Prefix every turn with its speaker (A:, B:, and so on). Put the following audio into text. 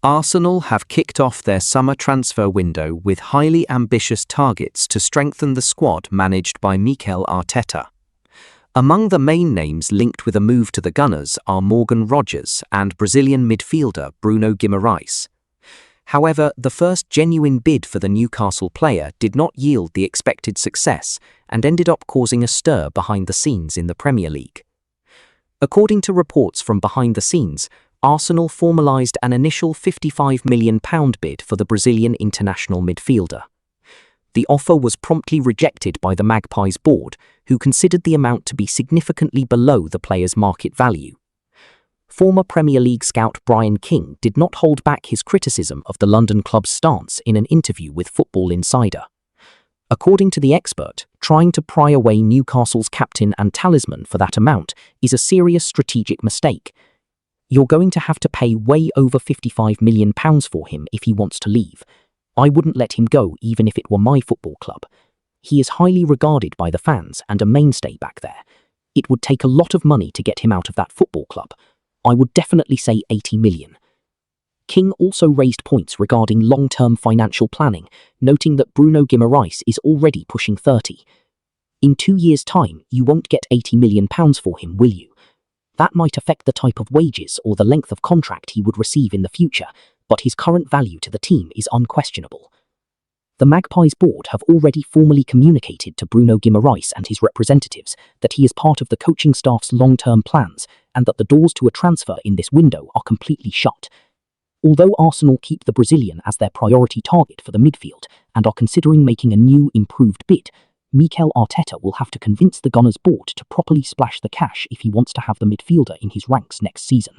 A: Arsenal have kicked off their summer transfer window with highly ambitious targets to strengthen the squad managed by Mikel Arteta. Among the main names linked with a move to the Gunners are Morgan Rogers and Brazilian midfielder Bruno Guimarães. However, the first genuine bid for the Newcastle player did not yield the expected success and ended up causing a stir behind the scenes in the Premier League. According to reports from behind the scenes, Arsenal formalised an initial £55 million bid for the Brazilian international midfielder. The offer was promptly rejected by the Magpies board, who considered the amount to be significantly below the player's market value. Former Premier League scout Brian King did not hold back his criticism of the London club's stance in an interview with Football Insider. According to the expert, trying to pry away Newcastle's captain and talisman for that amount is a serious strategic mistake. You're going to have to pay way over £55 million for him if he wants to leave. I wouldn't let him go even if it were my football club. He is highly regarded by the fans and a mainstay back there. It would take a lot of money to get him out of that football club. I would definitely say 80 million. King also raised points regarding long-term financial planning, noting that Bruno Guimarães is already pushing 30. In 2 years' time, you won't get £80 million for him, will you? That might affect the type of wages or the length of contract he would receive in the future, but his current value to the team is unquestionable. The Magpies board have already formally communicated to Bruno Guimarães and his representatives that he is part of the coaching staff's long-term plans and that the doors to a transfer in this window are completely shut. Although Arsenal keep the Brazilian as their priority target for the midfield and are considering making a new, improved bid, Mikel Arteta will have to convince the Gunners board to properly splash the cash if he wants to have the midfielder in his ranks next season.